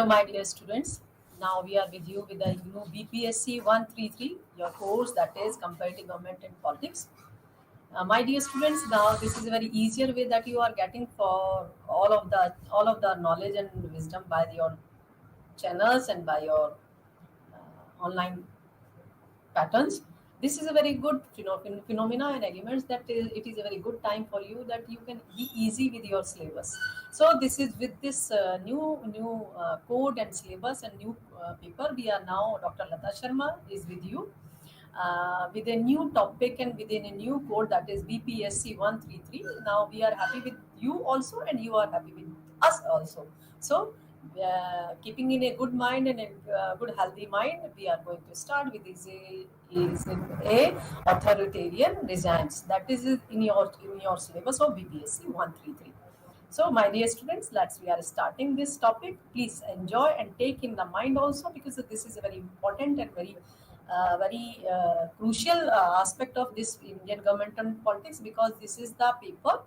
my dear students. Now we are with you with the new BPSC 133, your course that is Comparative Government and Politics. My dear students, now this is a very easier way that you are getting for all of the knowledge and wisdom by your channels and by your online patterns. This is a very good phenomena and elements that it is a very good time for you that you can be easy with your syllabus. So this is with this new code and syllabus and new paper. We are now Dr. Lata Sharma is with you with a new topic and within a new code that is BPSC 133. Now we are happy with you also and you are happy with us also. So keeping in a good mind and a good healthy mind, we are going to start with is a authoritarian regimes that is in your syllabus of BPSC 133. So, my dear students, we are starting this topic. Please enjoy and take in the mind also because this is a very important and very crucial aspect of this Indian government and politics because this is the paper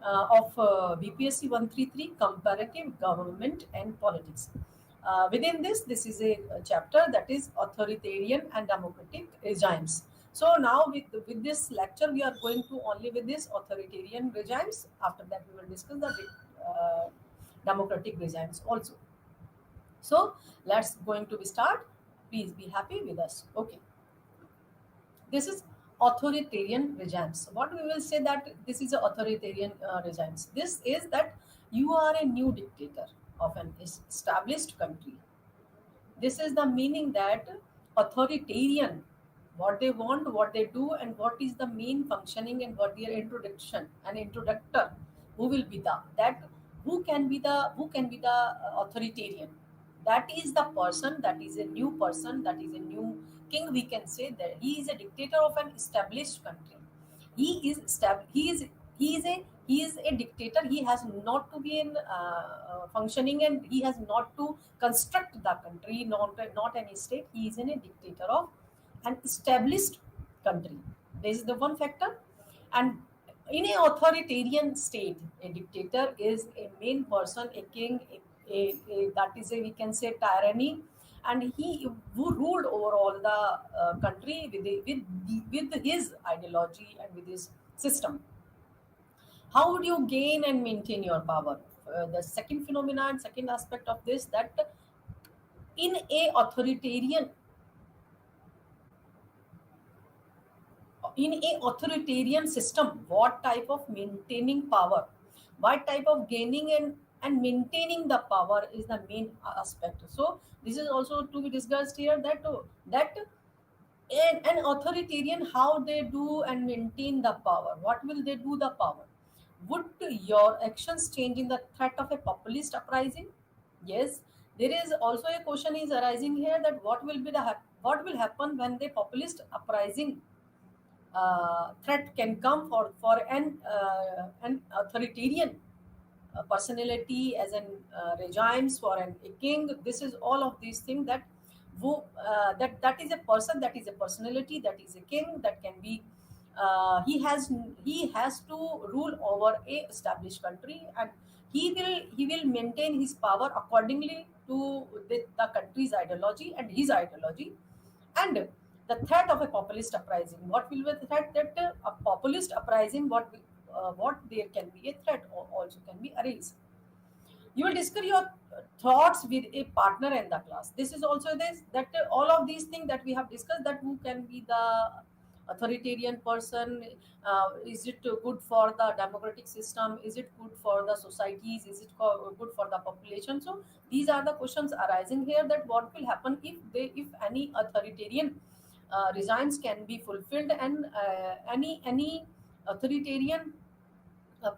of BPSC 133 Comparative Government and Politics. Within this is a chapter that is authoritarian and democratic regimes. So now with this lecture, we are going to only with this authoritarian regimes. After that, we will discuss the democratic regimes also. So let's going to be start. Please be happy with us. Okay, this is authoritarian regimes. What we will say that this is a authoritarian regimes. This is that you are a new dictator of an established country. This is the meaning that authoritarian, what they want, what they do, and what is the main functioning and what their introduction, an introductor, who will be the that who can be the authoritarian. That is the person, that is a new person, that is a new king. We can say that he is a dictator of an established country. He is a dictator. He has not to be in functioning and he has not to construct the country, not any state. He is in a dictator of an established country. This is the one factor. And in a authoritarian state, a dictator is a main person, a king, that is a, we can say, tyranny, and he who ruled over all the country with his ideology and with his system. How would you gain and maintain your power? The second phenomenon, second aspect of this, that in a authoritarian system, what type of maintaining power, what type of gaining and maintaining the power is the main aspect. So this is also to be discussed here, that an authoritarian, how they do and maintain the power, what will they do the power. Would your actions change in the threat of a populist uprising? Yes, there is also a question is arising here that what will happen when the populist uprising threat can come for an authoritarian personality as an regimes for a king. This is all of these things that is a person, that is a personality, that is a king, that can be he has to rule over a established country, and he will maintain his power accordingly to the country's ideology and his ideology. And the threat of a populist uprising, what will be the threat, that a populist uprising, what there can be a threat or also can be arise. You will discuss your thoughts with a partner in the class. This is also this, that all of these things that we have discussed, that who can be the authoritarian person, is it good for the democratic system, is it good for the societies, is it good for the population. So these are the questions arising here, that what will happen if any authoritarian regimes can be fulfilled, and any authoritarian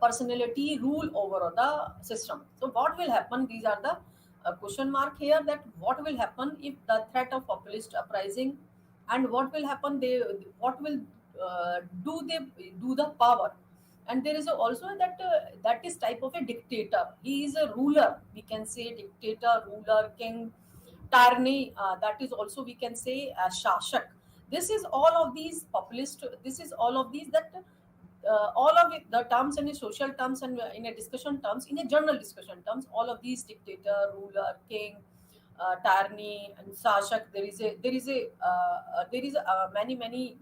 personality rule over the system. So what will happen? These are the question mark here, that what will happen if the threat of populist uprising, and what will happen? What will do the power? And there is also that is type of a dictator. He is a ruler. We can say dictator, ruler, king, tyranny. That is also we can say shashak. This is all of these populist. This is all of these that all of it, the terms and in social terms and in a discussion terms, in a general discussion terms, all of these dictator, ruler, king, tyranny and Sashak. There is a many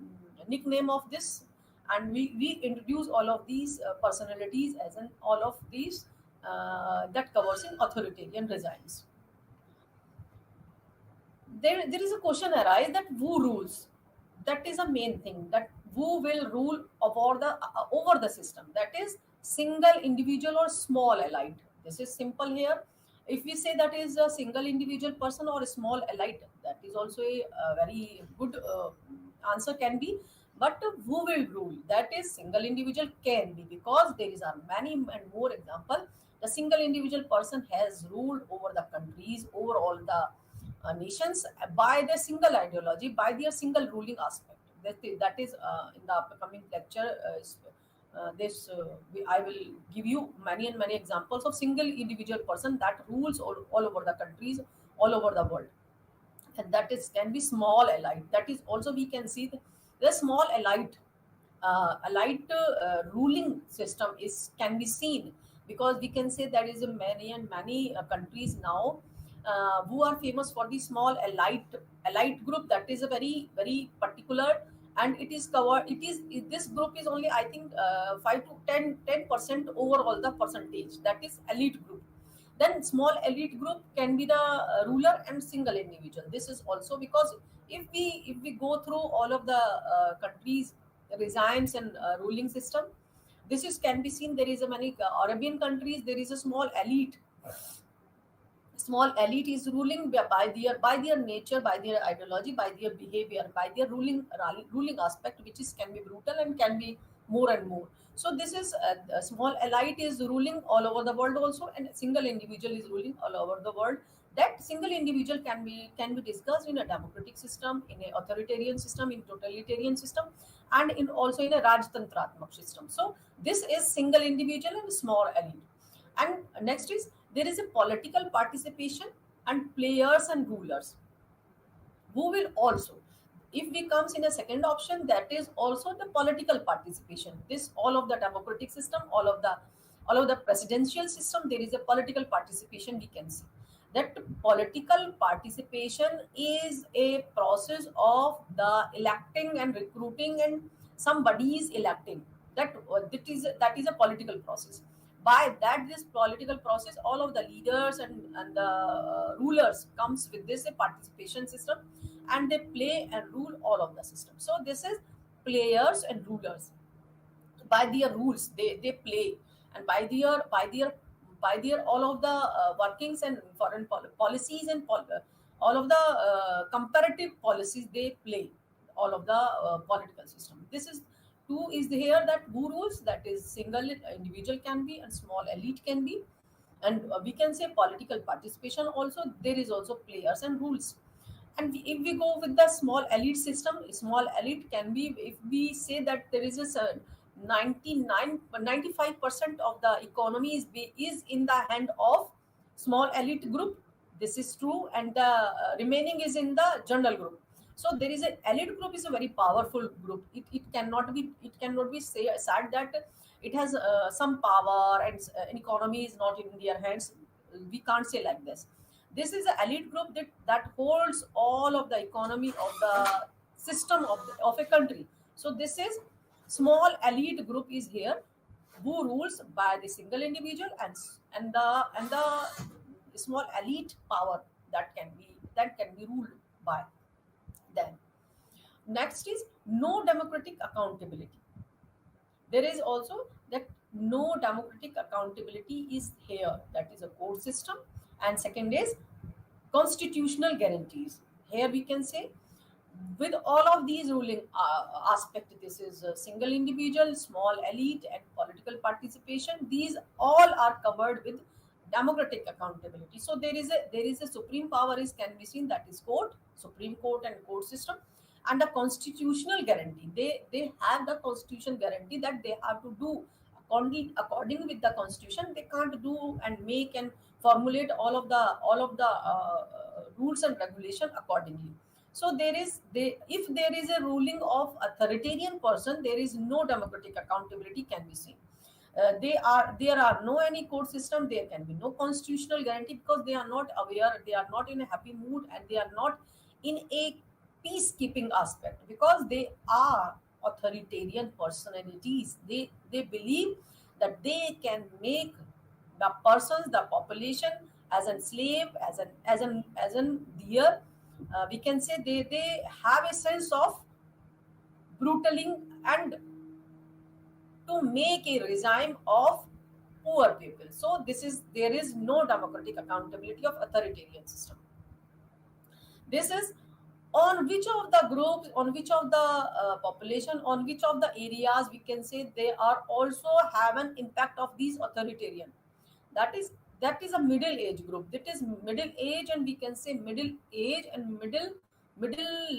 nickname of this, and we introduce all of these personalities as in all of these that covers in authoritarian regimes. There is a question arise that who rules. That is a main thing, that who will rule over the system, that is single individual or small elite. This is simple here. If we say that is a single individual person or a small elite, that is also a very good answer can be. But who will rule, that is single individual can be, because there is a many and more example. The single individual person has ruled over the countries, over all the nations by their single ideology, by their single ruling aspect. That is in the upcoming lecture. I will give you many and many examples of single individual person that rules all over the countries, all over the world. And that is can be small elite. That is also we can see the small elite ruling system is can be seen, because we can say there is a many and many countries now who are famous for the small elite group. That is a very particular, and it is covered. This group is only, I think, 5 to 10% overall the percentage. That is elite group. Then small elite group can be the ruler and single individual. This is also because if we go through all of the countries regimes and ruling system, this is can be seen. There is a many Arabian countries, there is a small elite is ruling by their nature, by their ideology, by their behavior, by their ruling aspect, which is can be brutal and can be more and more. So this is a small elite is ruling all over the world also, and a single individual is ruling all over the world. That single individual can be discussed in a democratic system, in a authoritarian system, in totalitarian system, and in also in a rajtantratmak system. So this is single individual and small elite. And next is there is a political participation and players and rulers who will also, if we comes in a second option, that is also the political participation. This all of the democratic system, all of the presidential system, there is a political participation. We can see that political participation is a process of the electing and recruiting, and somebody is electing. That is a political process. By that, this political process, all of the leaders and the rulers comes with this a participation system, and they play and rule all of the system. So this is players and rulers. By their rules they play, and by their all of the workings and foreign policies and all of the comparative policies they play all of the political system. This is two is here that who rules, that is single individual can be and small elite can be. And we can say political participation also, there is also players and rules. And if we go with the small elite system, small elite can be, if we say that there is a 95% of the economy is in the hand of small elite group. This is true, and the remaining is in the general group. So there is a elite group is a very powerful group. It cannot be said that it has some power, and an economy is not in their hands. We can't say like this. This is an elite group that holds all of the economy of the system of a country. So this is small elite group is here, who rules by the single individual, and the small elite power that can be ruled by them. Next is no democratic accountability. There is also that no democratic accountability is here. That is a court system. And second is constitutional guarantees. Here we can say with all of these ruling aspect, this is a single individual, small elite, and political participation. These all are covered with democratic accountability. So there is a supreme power is can be seen, that is court, supreme court and court system. And the constitutional guarantee, they have the constitution guarantee that they have to do according with the constitution. They can't do and make and formulate all of the rules and regulation accordingly. So if there is a ruling of authoritarian person, there is no democratic accountability can be seen. there are no any court system, there can be no constitutional guarantee, because they are not aware, they are not in a happy mood, and they are not in a peacekeeping aspect, because they are authoritarian personalities. They believe that they can make the persons, the population, as a slave, as an deer. We can say they have a sense of brutaling, and to make a regime of poor people. So there is no democratic accountability of authoritarian system. This is on which of the groups, on which of the population, on which of the areas we can say they are also have an impact of these authoritarian. That is a middle age group. That is middle age, and we can say middle age and middle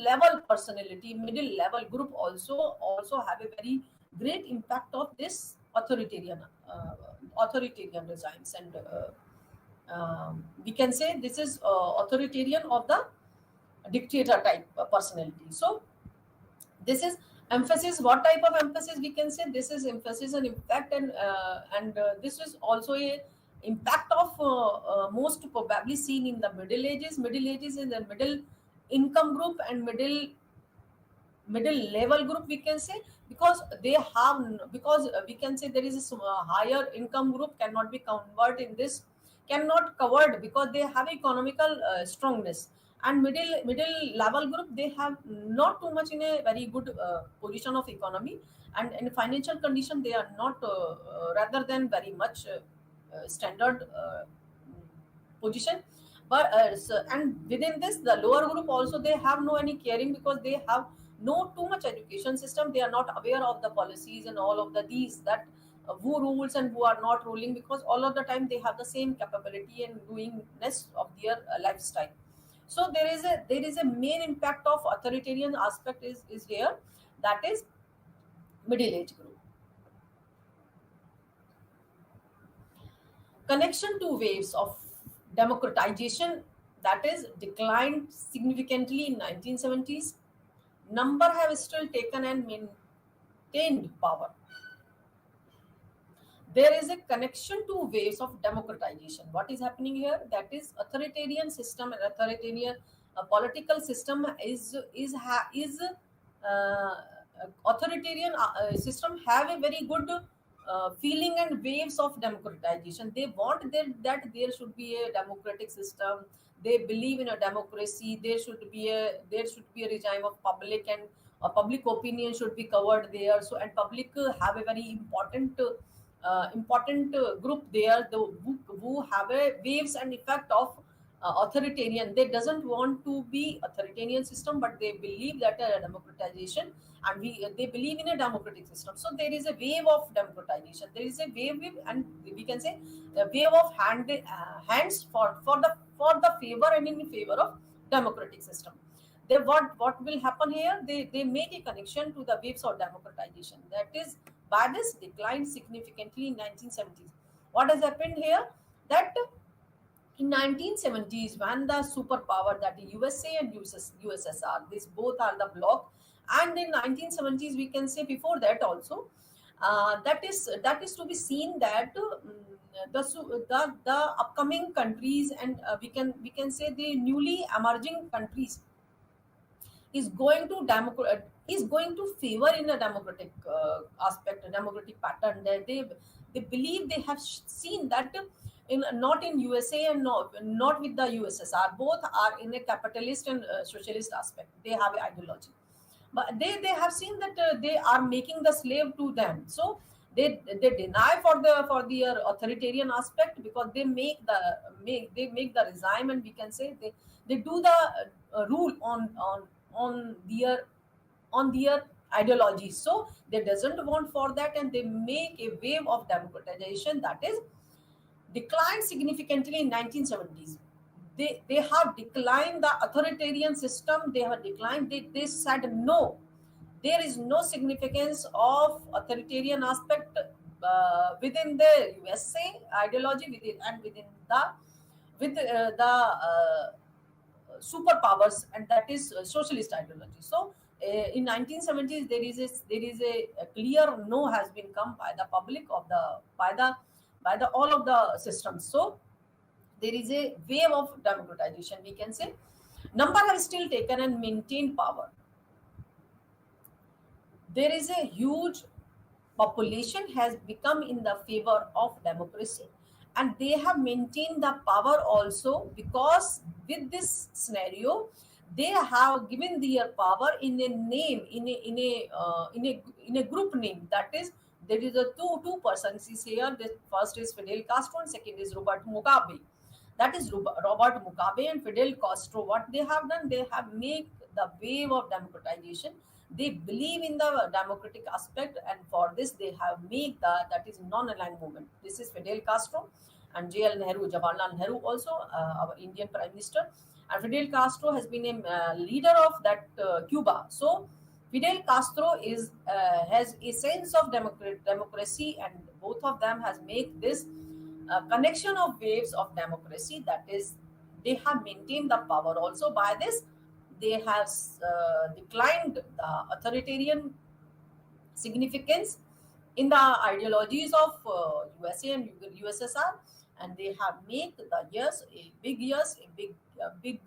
level personality, middle level group also have a very great impact of this authoritarian regimes. And we can say this is authoritarian of the dictator type personality. So this is emphasis. What type of emphasis we can say? This is emphasis and impact, and this is also a impact of most probably seen in the middle ages. Middle ages in the middle income group and middle level group, we can say, because they have, because we can say there is a higher income group cannot be converted in this, cannot covered, because they have economical strongness. And middle level group, they have not too much in a very good position of economy, and in financial condition they are not rather than very much standard position. But and within this, the lower group also, they have no any caring, because they have no too much education system. They are not aware of the policies and all of the these, that who rules and who are not ruling, because all of the time they have the same capability and doingness of their lifestyle. So there is a main impact of authoritarian aspect is here, that is middle age group. Connection to waves of democratization, that is declined significantly in 1970s. Number have still taken and maintained power. There is a connection to waves of democratization. What is happening here? That is authoritarian system and authoritarian political system is authoritarian system have a very good feeling and waves of democratization. They want that there should be a democratic system. They believe in a democracy. There should be a regime of public, and public opinion should be covered there. So, and public have a very important group there, who have a waves and effect of authoritarian. They doesn't want to be authoritarian system, but they believe that democratization, and they believe in a democratic system. So there is a wave of democratization. There is a wave, and we can say a wave of hands for the favor and in favor of democratic system. What will happen here? They make a connection to the waves of democratization. That is by this declined significantly in 1970s. What has happened here? That in 1970s, when the superpower, that the USA and USSR, these both are the bloc, and in 1970s we can say before that also, that is to be seen that the upcoming countries, and we can say the newly emerging countries is going to favor in a democratic aspect, a democratic pattern. They believe, they have seen that in not in USA and not with the USSR, both are in a capitalist and socialist aspect. They have an ideology, but they have seen that they are making the slave to them. So they deny for their authoritarian aspect, because they make the regime, and we can say they do the rule on their ideology. So they doesn't want for that, and they make a wave of democratization, that is declined significantly in 1970s. They have declined the authoritarian system. They have declined. They said no, there is no significance of authoritarian aspect within the USA ideology, and within the superpowers, and that is socialist ideology. So In 1970s, there is a clear no has been come by the public of the by the all of the systems. So there is a wave of democratization, we can say. Number has still taken and maintained power. There is a huge population has become in the favor of democracy, and they have maintained the power also, because with this scenario they have given their power in a name, in a group name, that is there is a two persons is here. The first is Fidel Castro and second is Robert Mugabe. That is Robert Mugabe and Fidel Castro. What they have done, they have made the wave of democratization. They believe in the democratic aspect, and for this they have made that is non-aligned movement. This is Fidel Castro and JL Nehru, Jawaharlal Nehru also, our Indian Prime Minister. And Fidel Castro has been a leader of that Cuba. So Fidel Castro is has a sense of democracy, and both of them has made this connection of waves of democracy. That is, they have maintained the power. Also, by this, they have declined the authoritarian significance in the ideologies of USA and USSR, and they have made the years, a big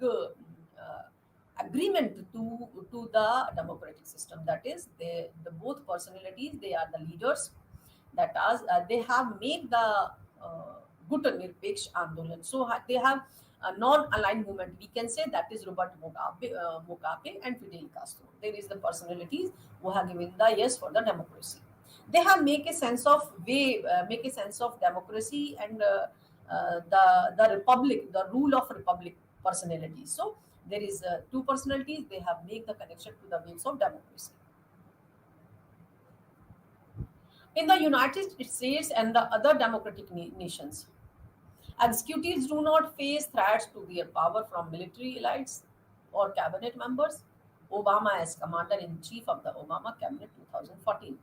agreement to the democratic system. That is, the both personalities, they are the leaders, that they have made the Gut Nirpeksh Andolan. So they have a non-aligned movement. We can say that is Robert Mugabe and Fidel Castro. There is the personalities who have given the yes for the democracy. They have make a sense of democracy and the republic, the rule of republic personalities. So there is two personalities. They have made the connection to the waves of democracy. In the United States and the other democratic nations, executives do not face threats to their power from military elites or cabinet members. Obama as commander in chief of the Obama cabinet 2014.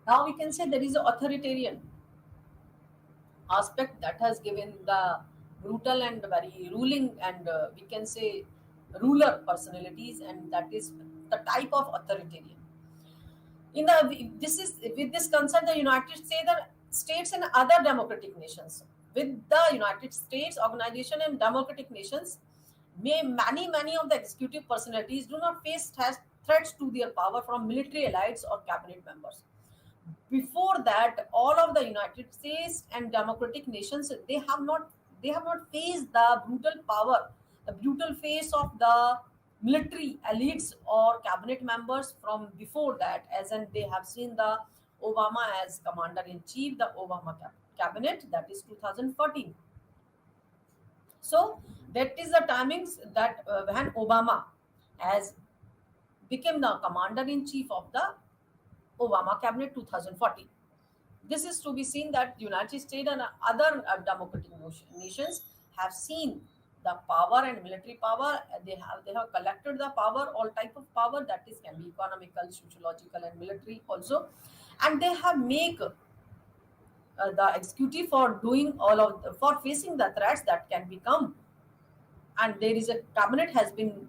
Now we can say there is an authoritarian aspect that has given the brutal and very ruling, and we can say ruler personalities, and that is the type of authoritarian. In the this is with this concern, the United States and other democratic nations, with the United States organization and democratic nations, many of the executive personalities do not face threats to their power from military elites or cabinet members. Before that, all of the United States and democratic nations, they have not faced the brutal power, the brutal face of the military elites or cabinet members from before that, as in they have seen the Obama as commander in chief, the Obama cabinet, that is 2014. So that is the timings that when Obama has became the commander in chief of the Obama cabinet 2014. This is to be seen that United States and other democratic nations have seen the power and military power. They have collected the power, all type of power, that is can be economical, sociological, and military also, and they have make the executive for doing for facing the threats that can become. And there is a cabinet has been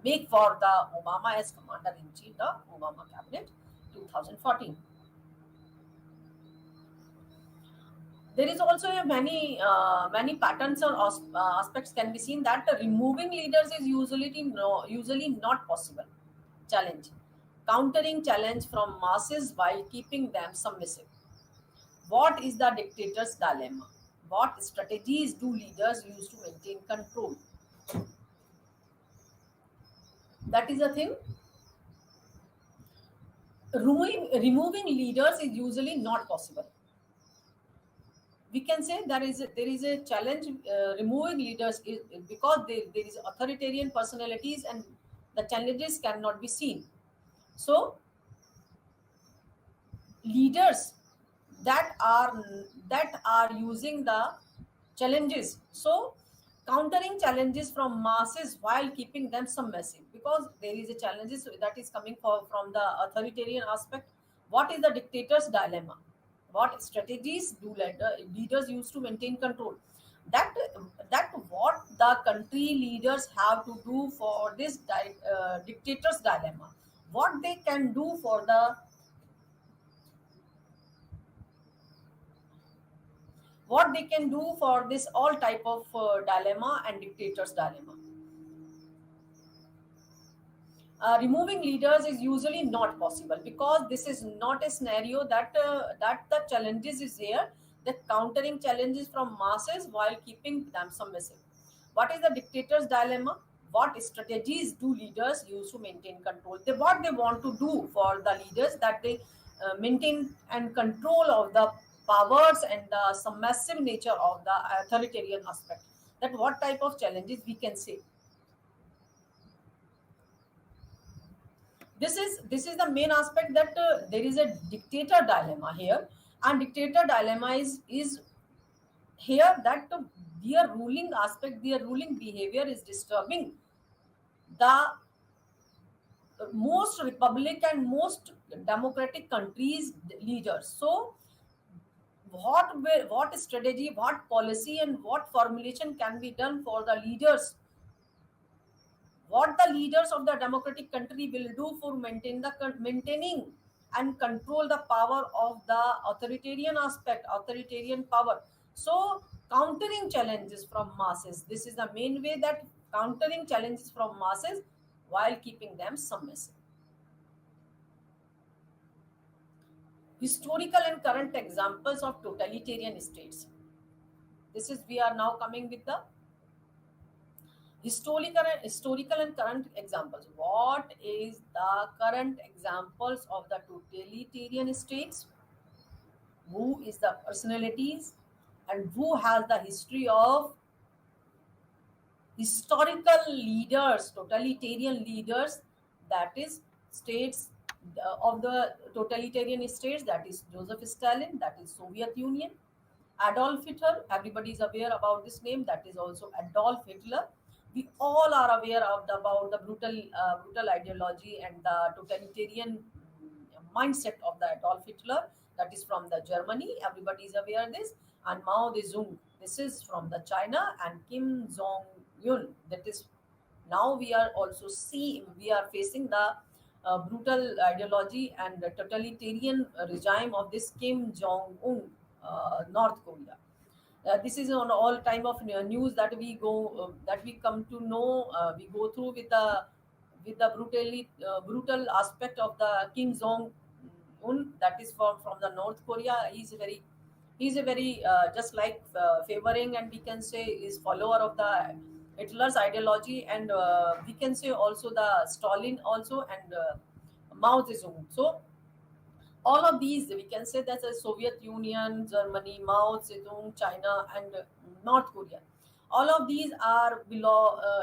make for the Obama as commander in chief, the Obama cabinet 2014. There is also a many patterns or aspects can be seen that removing leaders is usually not possible. Challenge, countering challenge from masses while keeping them submissive. What is the dictator's dilemma? What strategies do leaders use to maintain control? That is the thing. Removing leaders is usually not possible. We can say there is a challenge. Removing leaders is because there is authoritarian personalities, and the challenges cannot be seen. So leaders that are using the challenges, so countering challenges from masses while keeping them submissive, because there is a challenges that is coming from the authoritarian aspect. What is the dictator's dilemma? What strategies do leaders use to maintain control? that that what the country leaders have to do for this dictator's dilemma, what they can do for the what they can do for this all type of dilemma and dictator's dilemma. Removing leaders is usually not possible because this is not a scenario that the challenges is there, the countering challenges from masses while keeping them submissive. What is the dictator's dilemma? What strategies do leaders use to maintain control? What they want to do for the leaders, that they maintain and control of the powers and the submissive nature of the authoritarian aspect. That what type of challenges we can say. This is the main aspect, that there is a dictator dilemma here, and dictator dilemma is here that their ruling aspect, their ruling behavior is disturbing the most republic and most democratic countries leaders. So what strategy, what policy, and what formulation can be done for the leaders, what the leaders of the democratic country will do for maintaining and control the power of the authoritarian aspect, authoritarian power. So countering challenges from masses, this is the main way, that countering challenges from masses while keeping them submissive. Historical and current examples of totalitarian states. This is, we are now coming with the historical and current examples. What is the current examples of the totalitarian states? Who is the personalities, and who has the history of historical leaders, totalitarian leaders, that is states of the totalitarian states, that is Joseph Stalin, that is Soviet Union. Adolf Hitler, everybody is aware about this name, that is also Adolf Hitler. We all are aware of about the brutal ideology and the totalitarian mindset of the Adolf Hitler, that is from the Germany. Everybody is aware of this. And Mao Zedong, this is from the China, and Kim Jong Un, that is, now we are also we are facing the brutal ideology and the totalitarian regime of this Kim Jong Un, North Korea. This is on all time of news that we go that we come to know. We go through with the brutal aspect of the Kim Jong Un, that is from the North Korea. He's a very just like favoring, and we can say is follower of the Hitler's ideology, and we can say also the Stalin also, and Mao Zedong. So all of these, we can say that the Soviet Union, Germany, Mao Zedong, China, and North Korea, all of these are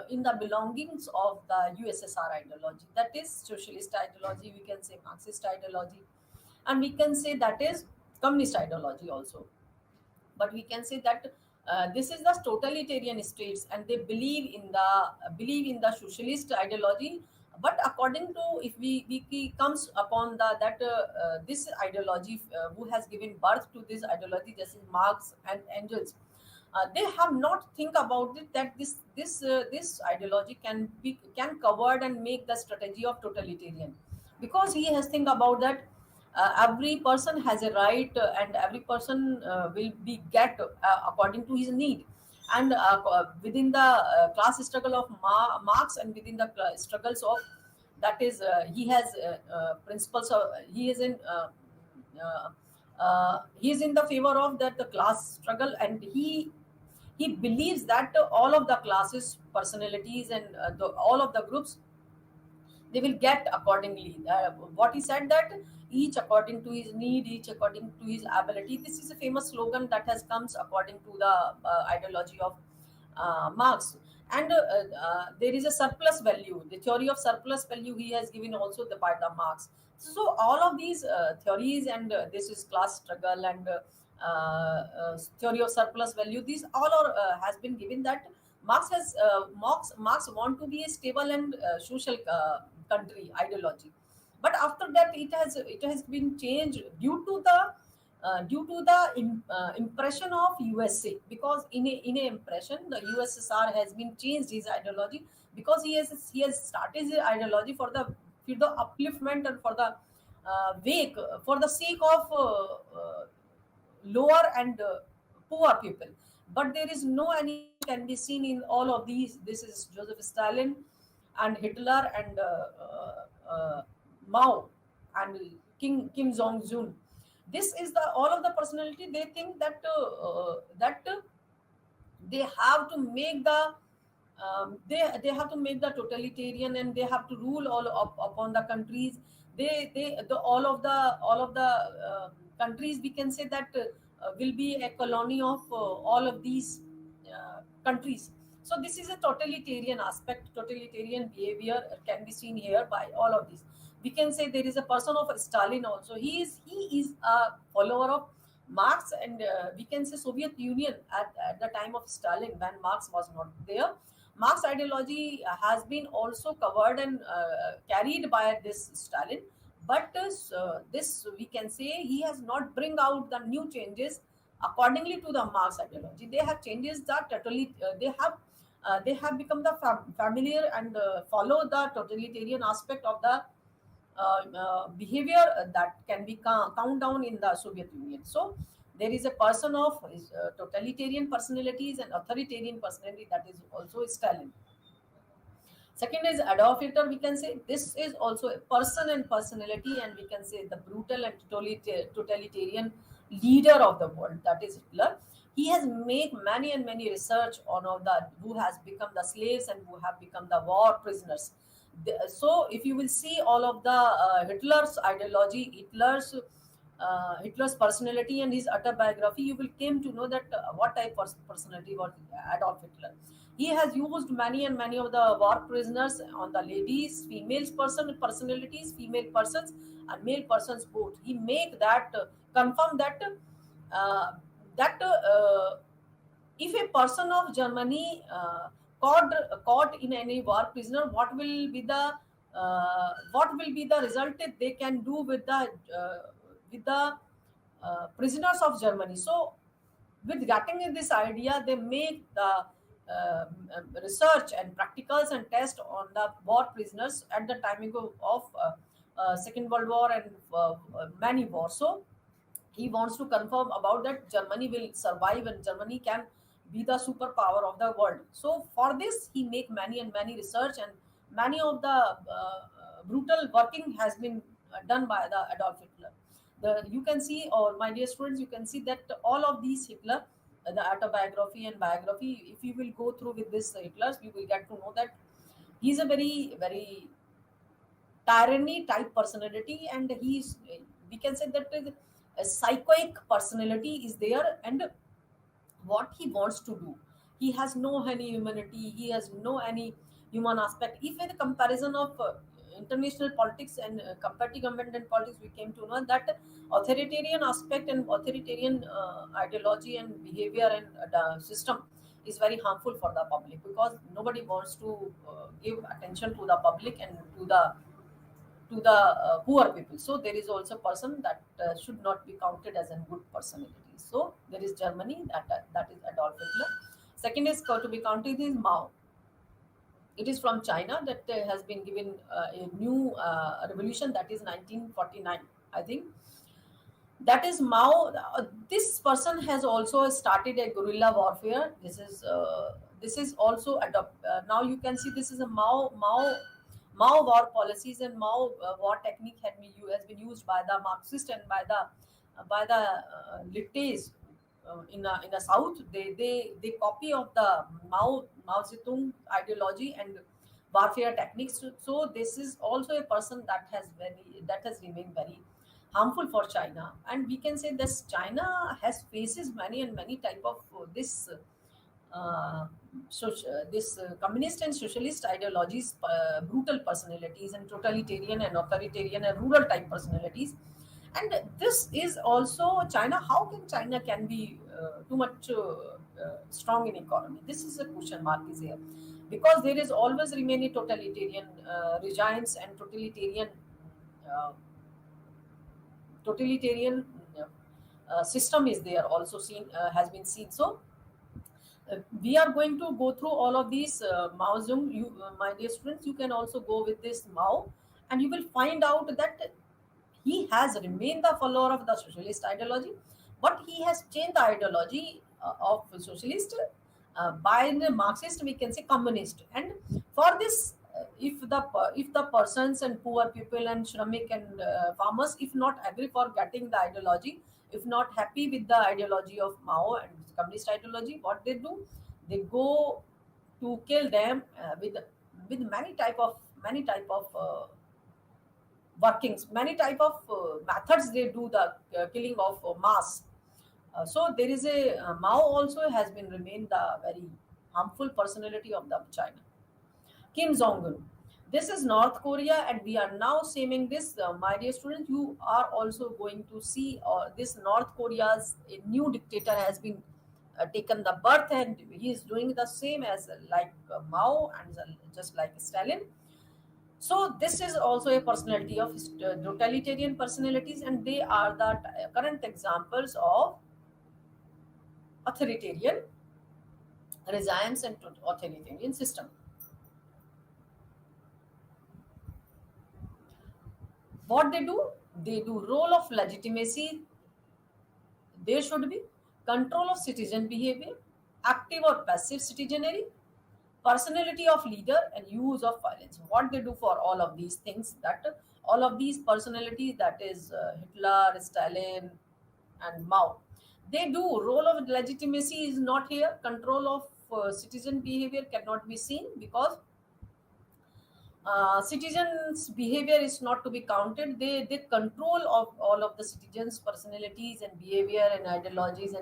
in the belongings of the USSR ideology, that is socialist ideology, we can say Marxist ideology, and we can say that is communist ideology also. But we can say that this is the totalitarian states, and they believe in the socialist ideology. But according to, if we comes upon this ideology, who has given birth to this ideology, just as Marx and Engels, they have not think about it, that this ideology can covered and make the strategy of totalitarian, because he has think about that every person has a right, and every person will be get according to his need, and within the class struggle of Marx, and within the struggles of, that is he has principles of, uh, he is in the favor of that the class struggle, and he believes that all of the classes personalities, and all of the groups, they will get accordingly. What he said, that each according to his need, each according to his ability. This is a famous slogan that has comes according to the ideology of Marx. And there is a surplus value, the theory of surplus value he has given also the by the Marx. So all of these theories, and this is class struggle, and theory of surplus value, these all are has been given, that Marx want to be a stable and social country ideology. But after that, it has been changed due to the due to the impression of USA, because in a impression the USSR has been changed his ideology, because he has started his ideology for the upliftment and for the wake for the sake of lower and poor people. But there is no any can be seen in all of these. This is Joseph Stalin and Hitler and Mao and Kim Jong Un. This is the all of the personality. They think that they have to make the they have to make the totalitarian, and they have to rule all upon the countries. All of the countries, we can say that will be a colony of all of these countries. So this is a totalitarian aspect. Totalitarian behavior can be seen here by all of these. We can say there is a person of Stalin also. He is a follower of Marx, and we can say Soviet Union at the time of Stalin, when Marx was not there. Marx ideology has been also covered and carried by this Stalin, but this we can say he has not bring out the new changes accordingly to the Marx ideology. They have changes that totally they have become the familiar and follow the totalitarian aspect of the behavior that can be count down in the Soviet Union. So there is a person of totalitarian personalities and authoritarian personality, that is also Stalin. Second is Adolf Hitler. We can say this is also a person and personality, and we can say the brutal and totalitarian leader of the world. That is Hitler. He has made many and many research on all the who has become the slaves and who have become the war prisoners. So if you will see all of the Hitler's ideology, Hitler's personality and his autobiography, you will came to know that what type of personality was Adolf Hitler. He has used many and many of the war prisoners on the ladies, personalities, female persons, and male persons both. He make that confirm that uh, that if a person of Germany caught in any war prisoner, what will be the result that they can do with the prisoners of Germany. So with getting this idea, they make the research and practicals and test on the war prisoners at the timing of Second World War and many wars. So he wants to confirm about that Germany will survive and Germany can be the superpower of the world. So for this, he make many and many research, and many of the brutal working has been done by the Adolf Hitler. You can see, or my dear students, you can see that all of these Hitler, the autobiography and biography, if you will go through with this Hitler, you will get to know that he's a very very tyranny type personality, and he's we can say that a psychoic personality is there, and what he wants to do, he has no any humanity, he has no any human aspect. If in the comparison of international politics and compared to government and politics, we came to know that authoritarian aspect and authoritarian ideology and behavior and system is very harmful for the public, because nobody wants to give attention to the public and to the poor people. So there is also a person that should not be counted as a good personality. So there is Germany, that is Adolf Hitler. Second is to be counted is Mao. It is from China, that has been given a new revolution, that is 1949, I think. That is Mao. This person has also started a guerrilla warfare. This is also now you can see this is a Mao war policies and Mao war technique has been used by the Marxist and by the Littes in the South. They copy of the Mao Zedong ideology and warfare techniques. So this is also a person that has remained very harmful for China, and we can say this China has faces many and many type of communist and socialist ideologies, brutal personalities, and totalitarian and authoritarian and rural type personalities. And this is also China. How can China can be too much strong in economy? This is a question mark is here, because there is always remaining totalitarian regimes and totalitarian uh, system is there also seen, has been seen. So we are going to go through all of these. Mao Zedong, you, my dear students, you can also go with this Mao, and you will find out that he has remained the follower of the socialist ideology, but he has changed the ideology of socialist by the Marxist, we can say communist. And for this, if the persons and poor people and shramik and farmers, if not agree for getting the ideology, if not happy with the ideology of Mao and communist ideology, what they do, they go to kill them with many type of workings, many type of methods they do the killing of mass. So there is a Mao also has been remained the very harmful personality of the China. Kim Jong Un. This is North Korea, and we are now seeing this. My dear students, you are also going to see this North Korea's a new dictator has been taken the birth, and he is doing the same as like Mao and just like Stalin. So this is also a personality of totalitarian personalities, and they are the current examples of authoritarian regimes and authoritarian system. What they do role of legitimacy. There should be control of citizen behavior, active or passive citizenry, personality of leader, and use of violence. What they do for all of these things, that all of these personalities, that is Hitler, Stalin, and Mao, they do role of legitimacy is not here. Control of citizen behavior cannot be seen because citizens behavior is not to be counted. They control of all of the citizens personalities and behavior and ideologies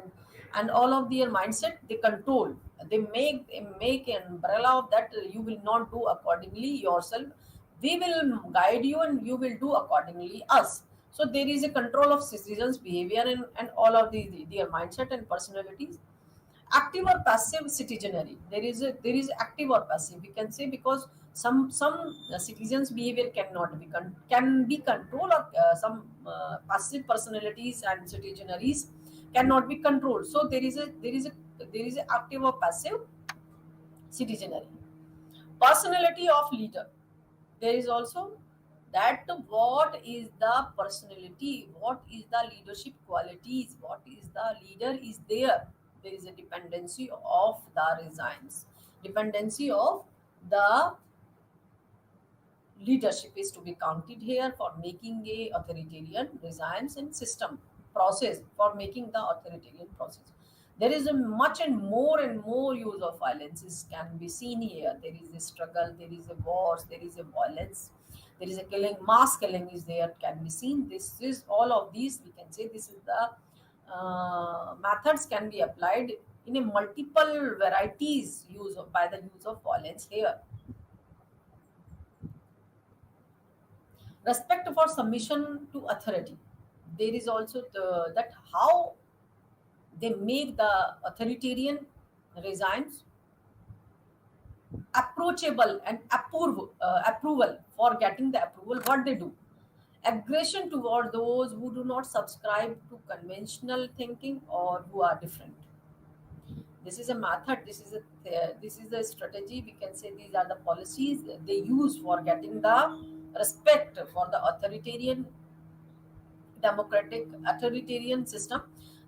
and all of their mindset. They control, they make an umbrella of that. You will not do accordingly yourself, we will guide you and you will do accordingly us. So there is a control of citizens behavior and all of their mindset and personalities. Active or passive citizenry, there is active or passive, we can say, because some citizens behavior cannot be can be controlled, or some passive personalities and citizenaries cannot be controlled. So there is a active or passive citizenry. Personality of leader, there is also that what is the personality, what is the leadership qualities, what is the leader is there is a dependency of the resigns, dependency of the leadership is to be counted here for making a authoritarian regimes and system process, for making the authoritarian process. There is a much and more use of violence is can be seen here. There is a struggle, there is a wars, there is a violence, there is a killing, mass killing is there, can be seen. This is all of these, we can say this is the methods can be applied in a multiple varieties use of, by the use of violence here. Respect for submission to authority, there is also that how they make the authoritarian regimes approachable and approval for getting the approval. What they do, aggression toward those who do not subscribe to conventional thinking or who are different. This is a method, this is a strategy, we can say these are the policies they use for getting the respect for the authoritarian democratic authoritarian system,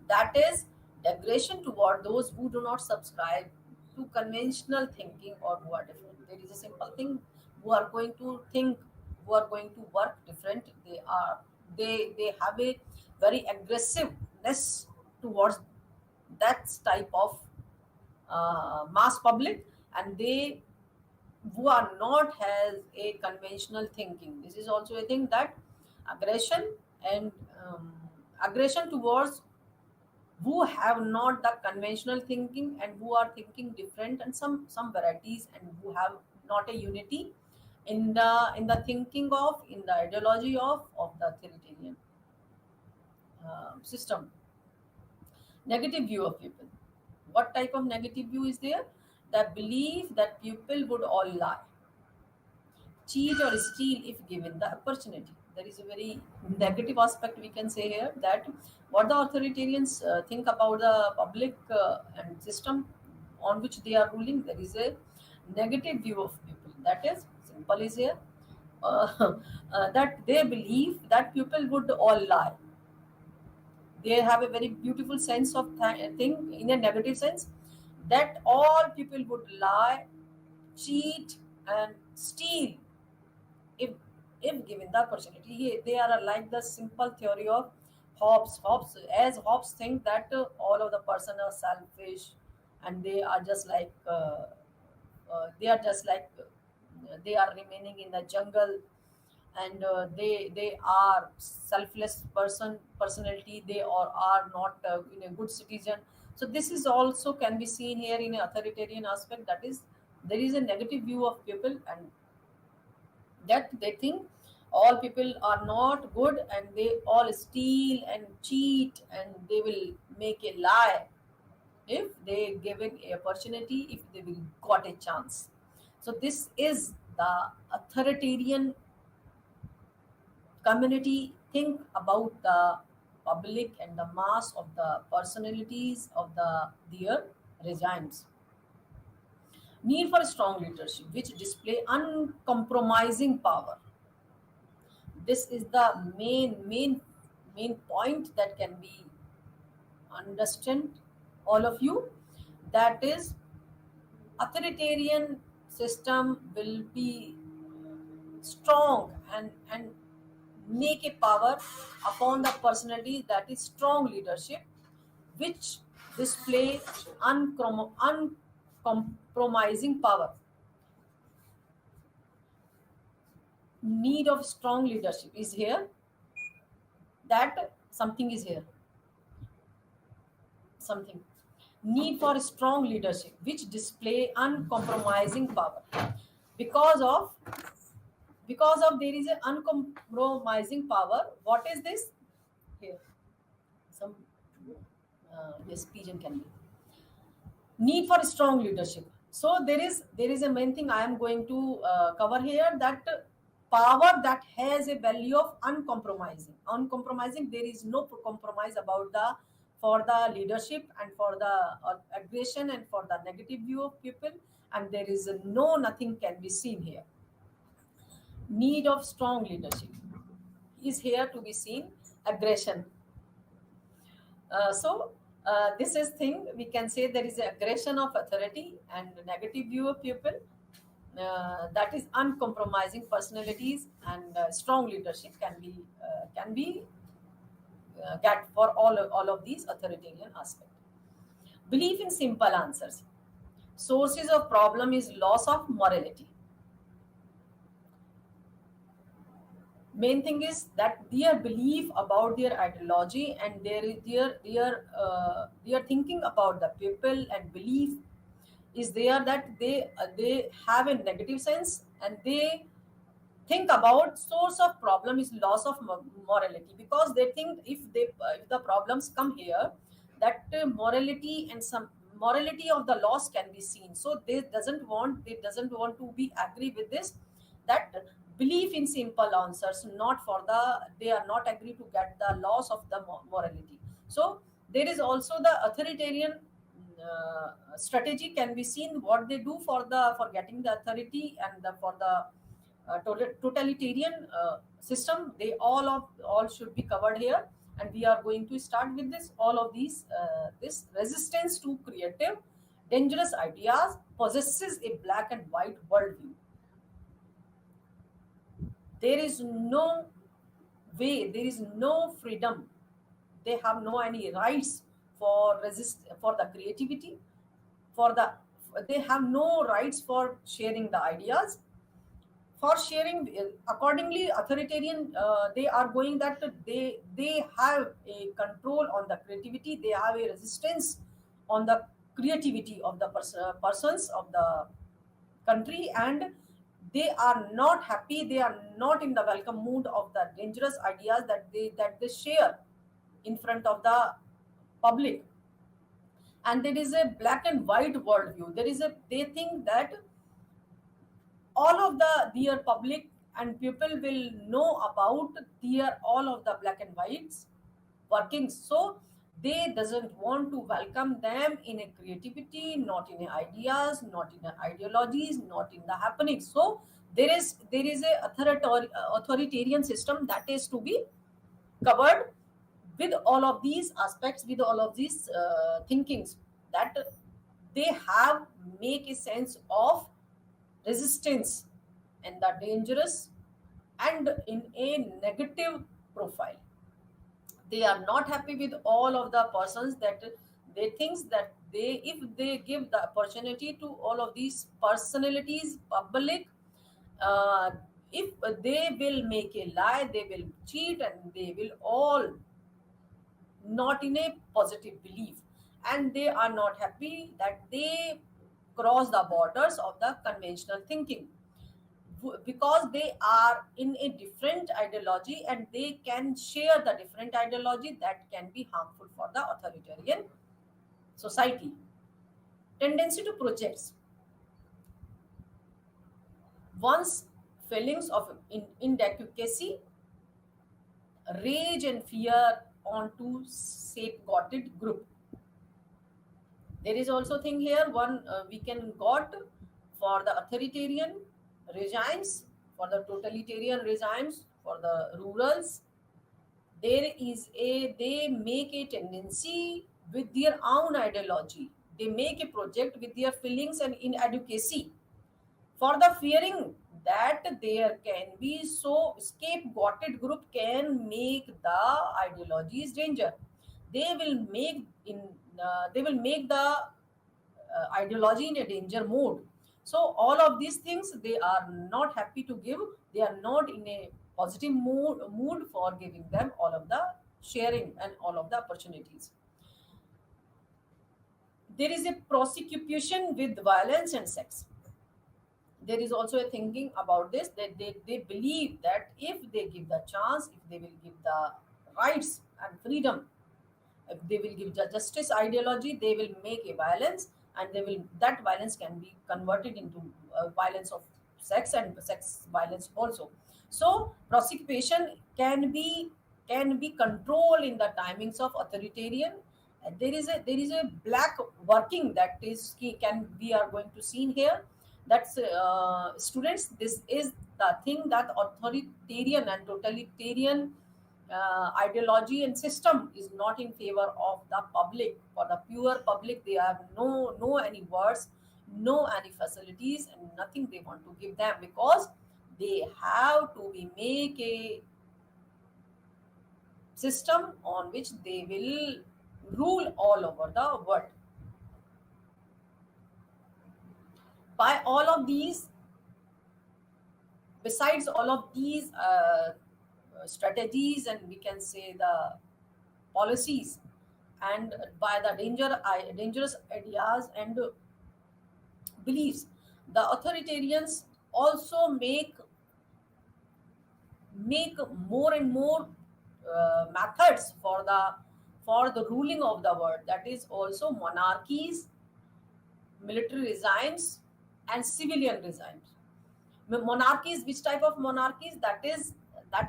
that is aggression toward those who do not subscribe to conventional thinking or who are different. There is a simple thing, who are going to think, who are going to work different, they have a very aggressiveness towards that type of mass public, and they who are not has a conventional thinking. This is also a thing, that aggression and aggression towards who have not the conventional thinking and who are thinking different, and some varieties, and who have not a unity in the thinking of, in the ideology of the authoritarian system. Negative view of people, what type of negative view is there? The belief that people would all lie, cheat or steal if given the opportunity. there is a very negative aspect we can say here, that what the authoritarians think about the public and system on which they are ruling. There is a negative view of people. That is simple is here, that they believe that people would all lie. They have a very beautiful sense of thing in a negative sense, that all people would lie, cheat, and steal if if given the opportunity. They are like the simple theory of Hobbes. Hobbes think that all of the person are selfish, and they are just like they are remaining in the jungle, and they are selfless personality. They are not in a good citizen. So this is also can be seen here in an authoritarian aspect. That is, there is a negative view of people, and that they think all people are not good, and they all steal and cheat, and they will make a lie if they given a opportunity, if they will got a chance. So this is the authoritarian community think about the public and the mass of the personalities of their regimes. Need for strong leadership which display uncompromising power. This is the main point that can be understand all of you. That is, authoritarian system will be strong and make a power upon the personality, that is strong leadership which display uncompromising power. Need of strong leadership is here, that something is here, something. Need for strong leadership which display uncompromising power. Because of because of there is an uncompromising power. What is this here? Some yes, pigeon can be. Need for strong leadership. So there is a main thing I am going to cover here, that power that has a value of uncompromising. There is no compromise about the for the leadership, and for the aggression, and for the negative view of people, and there is no nothing can be seen here. Need of strong leadership is here to be seen. Aggression. This is thing we can say, there is aggression of authority and negative view of people. That is uncompromising personalities, and strong leadership can be get for all of these authoritarian aspect. Belief in simple answers. Sources of problem is loss of morality. Main thing is that their belief about their ideology, and their thinking about the people and belief is there, that they have a negative sense, and they think about source of problem is loss of morality, because they think if the problems come here, that morality and some morality of the loss can be seen. So they doesn't want to be agree with this, that belief in simple answers, not for the they are not agree to get the loss of the morality. So there is also the authoritarian strategy can be seen, what they do for getting the authority, and for the totalitarian system. They all should be covered here, and we are going to start with this all of these. This resistance to creative dangerous ideas possesses a black and white worldview. There is no way, there is no freedom. They have no any rights for the creativity, for the they have no rights for sharing the ideas, for sharing. Accordingly, authoritarian, they are going that they have a control on the creativity, they have a resistance on the creativity of the persons of the country, and they are not happy, they are not in the welcome mood of the dangerous ideas that they share in front of the public. And there is a black and white worldview. They think that all of their public and people will know about their all of the black and whites workings. So they doesn't want to welcome them in a creativity, not in a ideas, not in a ideologies, not in the happenings. So there is a authoritarian system that is to be covered with all of these aspects, with all of these thinkings, that they have make a sense of resistance and the dangerous and in a negative profile. They are not happy with all of the persons that they thinks that they, if they give the opportunity to all of these personalities public, uh, if they will make a lie, they will cheat, and they will all not in a positive belief, and they are not happy that they cross the borders of the conventional thinking, because they are in a different ideology and they can share the different ideology that can be harmful for the authoritarian society. Tendency to projects one's feelings of inadequacy, rage and fear onto safeguarded group. There is also thing here one we can got for the authoritarian regimes, for the totalitarian regimes, for the rurals. There is a, they make a tendency with their own ideology. They make a project with their feelings and inadequacy, for the fearing that there can be so scapegoated group can make the ideologies danger. They will make in they will make the ideology in a danger mode. So all of these things they are not happy to give. They are not in a positive mood for giving them all of the sharing and all of the opportunities. There is a prosecution with violence and sex. There is also a thinking about this, that they believe that if they give the chance, if they will give the rights and freedom, if they will give the justice ideology, they will make a violence, and they will, that violence can be converted into violence of sex and sex violence also. So prosecution can be controlled in the timings of authoritarian. There is a black working that is can we are going to see in here. That's students, this is the thing that authoritarian and totalitarian ideology and system is not in favor of the public. For the pure public, they have no any words, no any facilities, and nothing they want to give them, because they have to be make a system on which they will rule all over the world. By all of these, besides all of these strategies, and we can say the policies, and by the dangerous ideas and beliefs, the authoritarians also make more and more methods for the ruling of the world. That is also monarchies, military regimes, and civilian regimes. Monarchies, which type of monarchies? That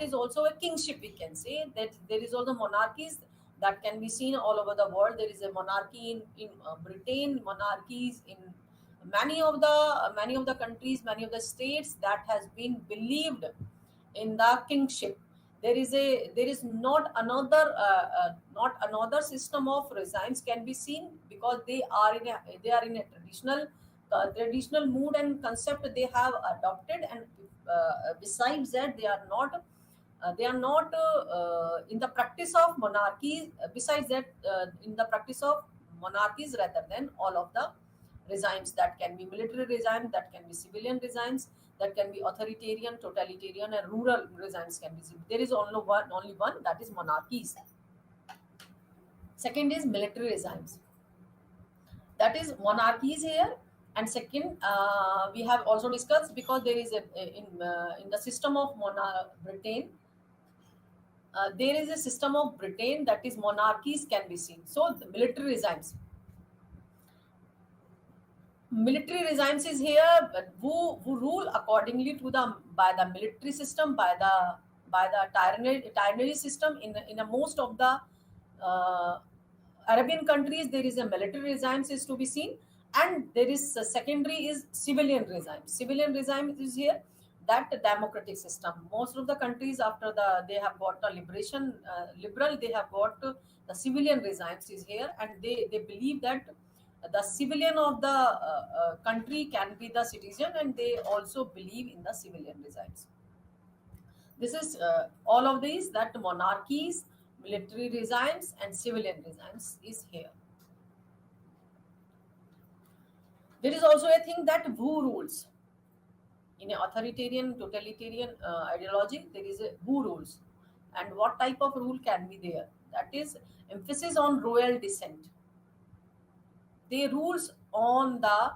is also a kingship, we can say. That there is also monarchies that can be seen all over the world. There is a monarchy in Britain, monarchies in many of the countries, many of the states, that has been believed in the kingship. There is not another system of regimes can be seen, because they are in a traditional mood and concept they have adopted. And besides that, they are not in the practice of monarchy. Besides that, in the practice of monarchies, rather than all of the regimes, that can be military regime, that can be civilian regimes, that can be authoritarian, totalitarian, and rural regimes can be seen. There is only one, that is monarchies. Second is military regimes, that is monarchies here. And second, we have also discussed, because there is in the system of Britain, there is a system of Britain, that is monarchies can be seen. So the military regimes, military regimes is here, but who rule accordingly to the by the military system, by the tyrannary system. In a most of the uh, Arabian countries, there is a military regimes is to be seen, and there is a secondary is civilian regime. Civilian regime is here, that democratic system. Most of the countries after they have got a liberation liberal, they have got the civilian regimes is here, and they believe that the civilian of the country can be the citizen, and they also believe in the civilian regimes. This is all of these, that monarchies, military regimes, and civilian regimes is here. There is also a thing that who rules. In an authoritarian, totalitarian ideology, there is a who rules. And what type of rule can be there? That is emphasis on royal descent. They rules on the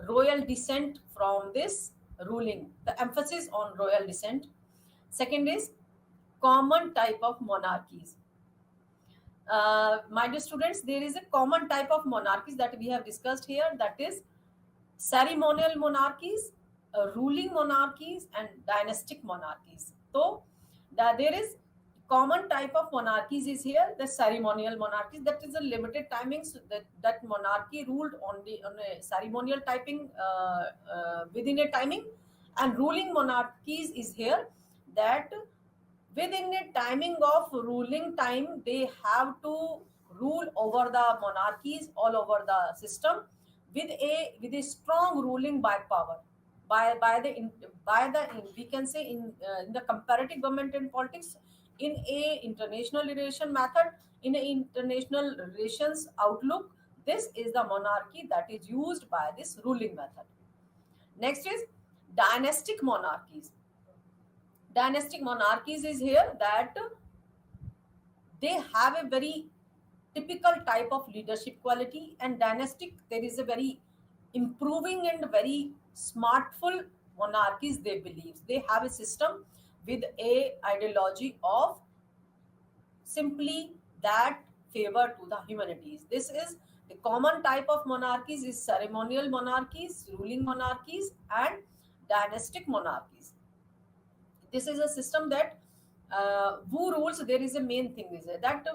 royal descent from this ruling. The emphasis on royal descent. Second is common type of monarchies. My dear students, there is a common type of monarchies that we have discussed here, that is ceremonial monarchies, ruling monarchies, and dynastic monarchies. So there is common type of monarchies is here, the ceremonial monarchies, that is a limited timings, that monarchy ruled on a ceremonial typing within a timing, and ruling monarchies is here, that within a timing of ruling time they have to rule over the monarchies all over the system, with a strong ruling by power, by the we can say in the comparative government and politics, in a international relation method, in a international relations outlook, this is the monarchy that is used by this ruling method. Next is dynastic monarchies. Dynastic monarchies is here, that they have a very typical type of leadership quality, and dynastic, there is a very improving and very smartful monarchies. They believe they have a system with a ideology of simply that favor to the humanities. This is the common type of monarchies is ceremonial monarchies, ruling monarchies, and dynastic monarchies. This is a system that who rules. There is a main thing is that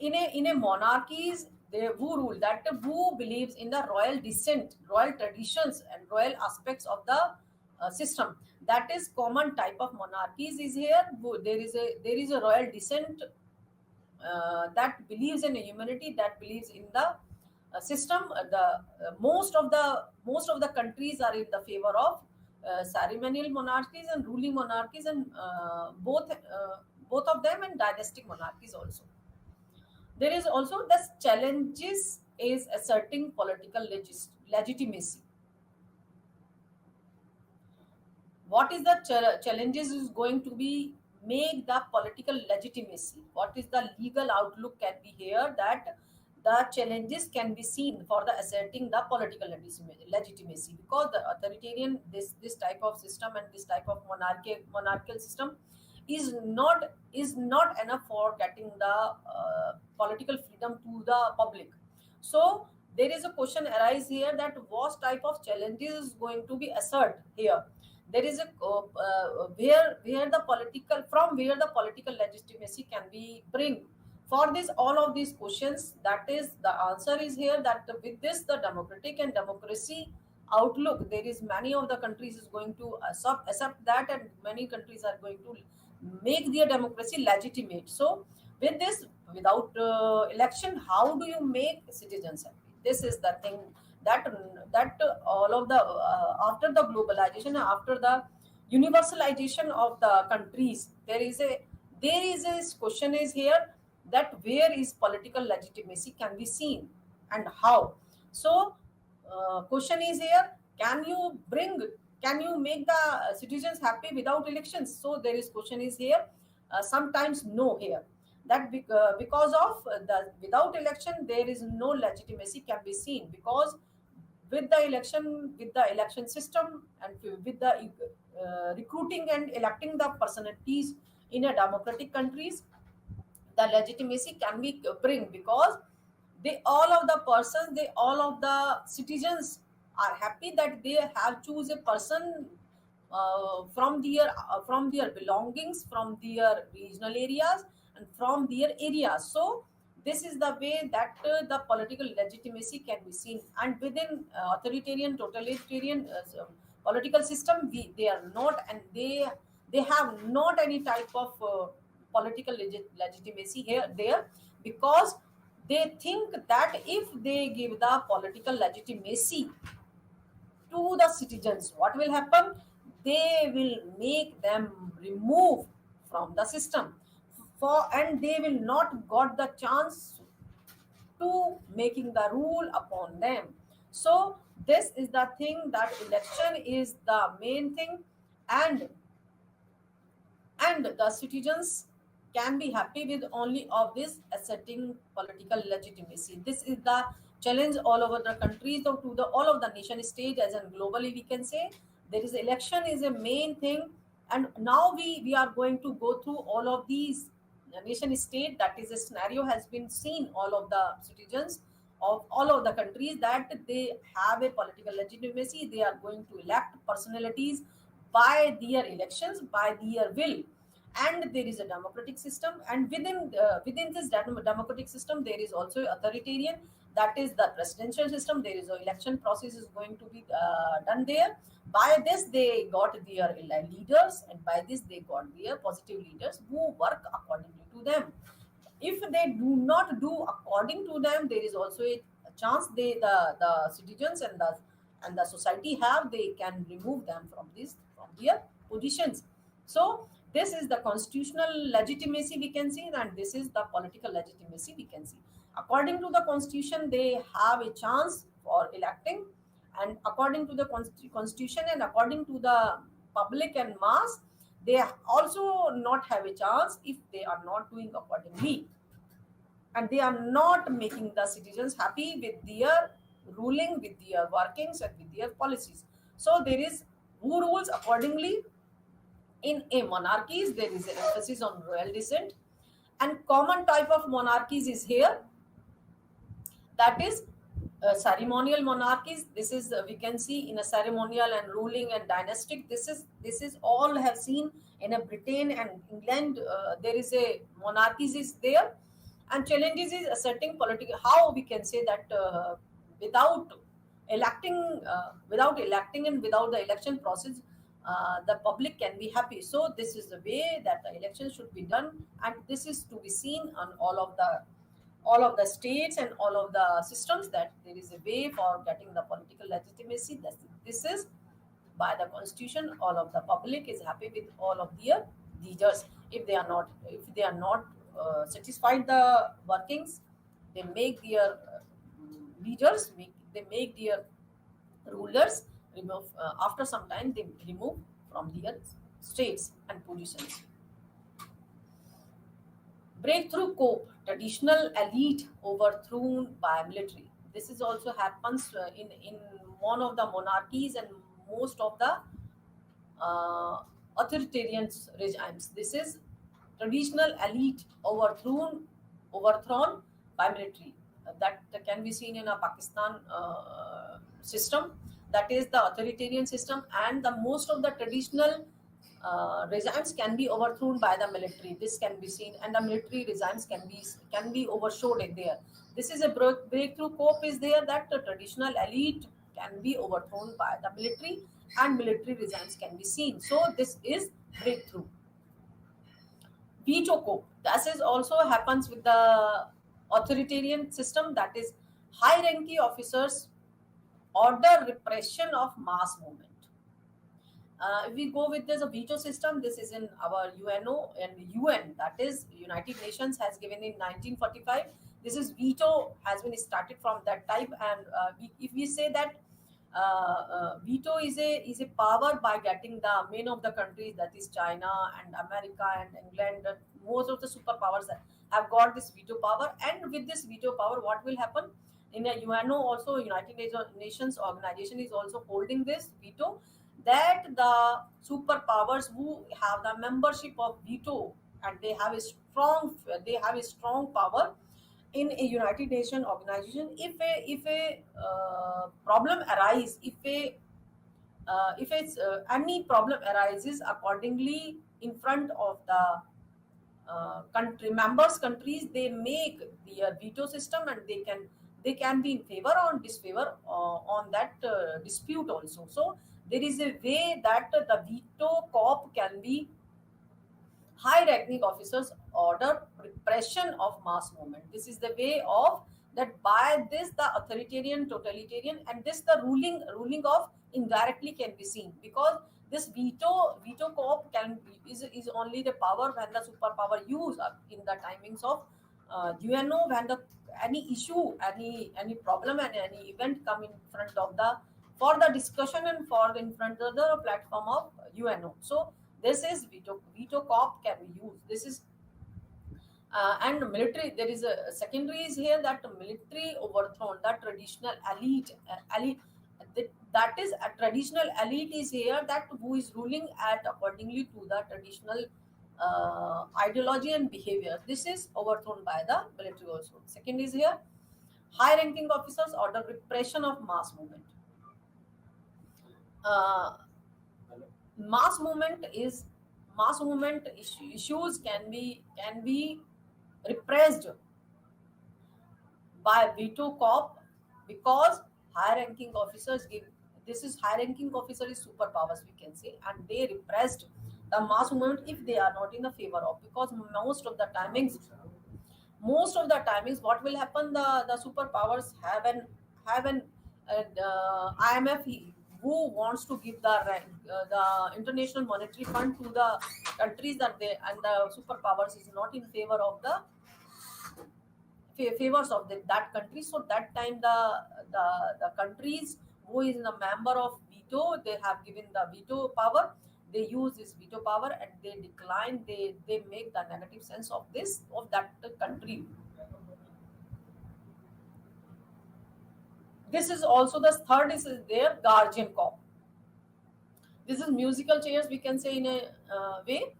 in a monarchies, they who rule, that who believes in the royal descent, royal traditions, and royal aspects of the system. That is common type of monarchies is here. There is a royal descent that believes in a humanity, that believes in the system. The most of the countries are in the favor of ceremonial monarchies and ruling monarchies, and both of them, and dynastic monarchies also. There is also the challenges is asserting political legitimacy. What is the challenges is going to be make the political legitimacy. What is the legal outlook can be here, that the challenges can be seen for the asserting the political legitimacy, because the authoritarian, this type of system and this type of monarchical system is not enough for getting the political freedom to the public. So there is a question arise here, that what type of challenges is going to be assert here. There is a where the political, from where the political legitimacy can be bring. For this all of these questions, that is the answer is here, that with this the democratic and democracy outlook, there is many of the countries is going to accept that, and many countries are going to make their democracy legitimate. So with this, without election, how do you make citizens happy? This is the thing, that all of the after the globalization, after the universalization of the countries, there is a question is here, that where is political legitimacy can be seen, and how. So question is here, can you make the citizens happy without elections? So there is question is here, sometimes no here, that because of the without election there is no legitimacy can be seen, because with the election system, and with the recruiting and electing the personalities in a democratic countries, the legitimacy can be bring, because they all of the persons, they all of the citizens are happy that they have choose a person from their belongings, from their regional areas, and from their areas. So this is the way that the political legitimacy can be seen. And within authoritarian, totalitarian political system, they are not, and they have not any type of political legitimacy here there, because they think that if they give the political legitimacy to the citizens, what will happen? They will make them remove from the system, and they will not got the chance to making the rule upon them. So this is the thing, that election is the main thing, and the citizens can be happy with only of this asserting political legitimacy. This is the challenge all over the countries, or to the all of the nation state, as in globally we can say there is election is a main thing. And now we are going to go through all of these nation state, that is a scenario has been seen all of the citizens of all of the countries, that they have a political legitimacy, they are going to elect personalities by their elections, by their will. And there is a democratic system, and within this democratic system there is also authoritarian, that is the presidential system. There is a election process is going to be done there. By this they got their leaders, and by this they got their positive leaders who work accordingly to them. If they do not do according to them, there is also a chance the citizens and the society have, they can remove them from this from their positions. So this is the constitutional legitimacy we can see, and this is the political legitimacy we can see. According to the constitution, they have a chance for electing, and according to the constitution and according to the public and mass, they also not have a chance if they are not doing accordingly, and they are not making the citizens happy with their ruling, with their workings, and with their policies. So there is who rules accordingly. In a monarchies there is an emphasis on royal descent, and common type of monarchies is here, that is ceremonial monarchies. This is we can see in a ceremonial and ruling and dynastic. This is all have seen in a Britain and England. There is a monarchies is there, and challenges is asserting political. How we can say that without without electing and without the election process, the public can be happy. So this is the way that the election should be done, and this is to be seen on all of the states and all of the systems, that there is a way for getting the political legitimacy. This is by the constitution. All of the public is happy with all of their leaders. If they are not satisfied the workings, they make their they make their rulers remove, after some time they remove from their states and positions. Breakthrough coup, traditional elite overthrown by military. This is also happens in one of the monarchies and most of the authoritarian regimes. This is traditional elite overthrown by military. That can be seen in a Pakistan system. That is the authoritarian system, and the most of the traditional regimes can be overthrown by the military. This can be seen, and the military regimes can be overshadowed there. This is a breakthrough cope is there, that the traditional elite can be overthrown by the military, and military regimes can be seen. So this is breakthrough. Veto coup. This is also happens with the authoritarian system, that is high ranking officers order repression of mass movement. If we go with this a veto system, this is in our UNO and UN, that is United Nations has given in 1945. This is veto has been started from that type, and if we say that veto is a power by getting the main of the countries, that is China and America and England, and most of the superpowers have got this veto power. And with this veto power, what will happen? In a UNO also, United Nations organization is also holding this veto, that the superpowers who have the membership of veto, and they have a strong power, in a United Nation organization, if a problem arise, if it's any problem arises accordingly in front of the country members countries, they make their veto system, and they can be in favor or disfavor on that dispute also. So there is a way that the veto cop can be high ranking officers order repression of mass movement. This is the way of that, by this the authoritarian totalitarian and this the ruling of indirectly can be seen, because this veto cop is only the power when the superpower use in the timings of UNO, when the any issue, any problem and any event come in front of the for the discussion and for in front of the platform of UNO. So this is veto cop can be used. This is and military. There is a secondary is here that military overthrown the traditional elite. That is a traditional elite is here that who is ruling at accordingly to the traditional ideology and behavior. This is overthrown by the military also. Second is here high ranking officers order repression of mass movement. Uh, mass movement is issues can be repressed by veto cop, because high ranking officers give, this is high ranking officer is superpowers we can say, and they repressed the mass movement if they are not in the favor of, because most of the timings what will happen, the superpowers have an IMF who wants to give the International Monetary Fund to the countries that they, and the superpowers is not in favor of the favors of that country. So that time the countries who is a member of veto, they have given the veto power, they use this veto power and they decline, they make the negative sense of this of that country. This is also the third is their guardian cop. This is musical chairs we can say in a way.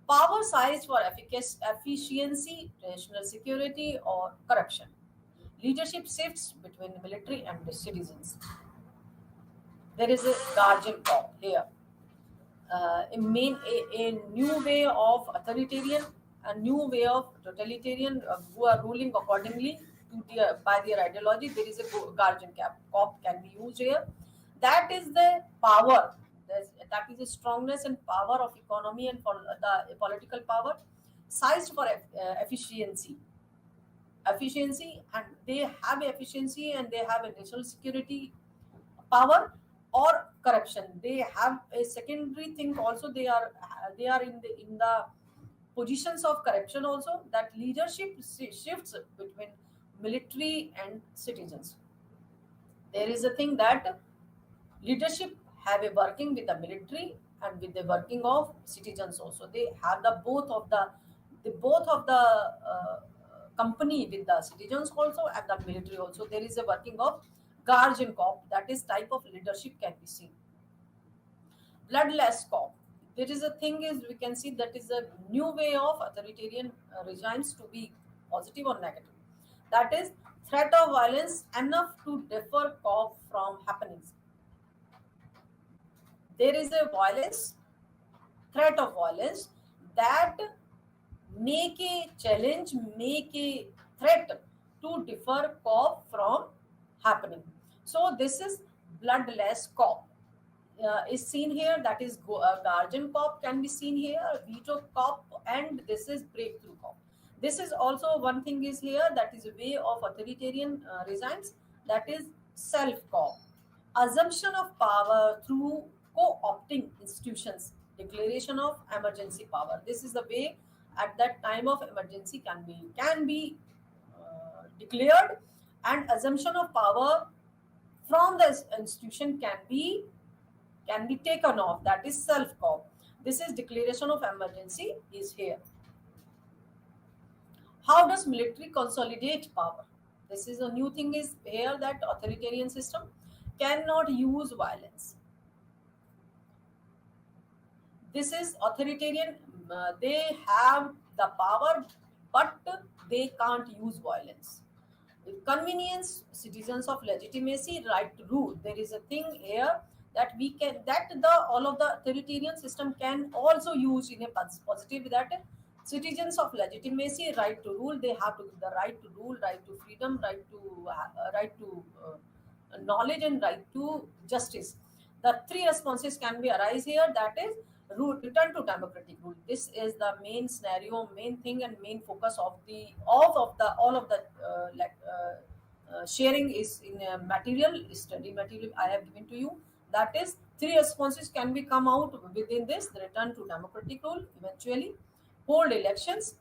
Power sized for efficiency, national security, or corruption. Leadership shifts between military and the citizens. There is a guardian cop here. A new way of authoritarian, a new way of totalitarian who are ruling accordingly to by their ideology. There is a guardian cop can be used here. That is the power. That is the strongness and power of economy and for the political power, sized for efficiency, and they have efficiency and they have a national security power or corruption. They have a secondary thing also, they are in the positions of corruption also, that leadership shifts between military and citizens. There is a thing that leadership have a working with the military and with the working of citizens also. They have the both of the company with the citizens also and the military also. There is a working of guardian cop, that is type of leadership can be seen. Bloodless cop, there is a thing is we can see that is a new way of authoritarian regimes to be positive or negative. That is threat of violence enough to defer cop from happenings. There is a violence, threat of violence, that make a challenge, make a threat to defer cop from happening. So this is bloodless cop is seen here. That is guardian cop can be seen here, veto cop, and this is breakthrough cop. This is also one thing is here, that is a way of authoritarian regimes, that is self cop, assumption of power through co-opting institutions, declaration of emergency power. This is the way at that time of emergency can be declared, and assumption of power from the institution can be taken off. That is self cop. This is declaration of emergency is here. How does military consolidate power? This is a new thing is here, that authoritarian system cannot use violence. This is authoritarian. They have the power, but they can't use violence. Convenience, citizens of legitimacy, right to rule. There is a thing here that we can, that the all of the authoritarian system can also use in a positive, that citizens of legitimacy, right to rule, they have to the right to rule, right to freedom, right to knowledge, and right to justice. The three responses can be arise here, that is return to democratic rule. This is the main scenario, main thing, and main focus of the all of the sharing is in a material study material I have given to you. That is, three responses can be come out within this: the return to democratic rule, eventually hold elections,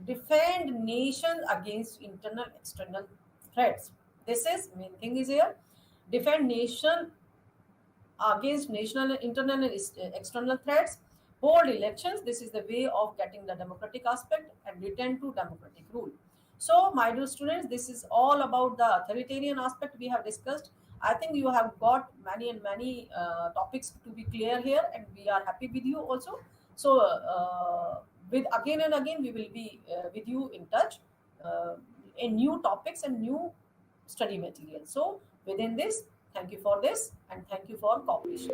defend nation against internal external threats. This is main thing is here: defend nation against national, internal, and external threats, hold elections. This is the way of getting the democratic aspect, and return to democratic rule. So, my dear students, this is all about the authoritarian aspect we have discussed. I think you have got many and many topics to be clear here, and we are happy with you also. So, with again and again, we will be with you in touch in new topics and new study material. So, within this, thank you for this, and thank you for cooperation.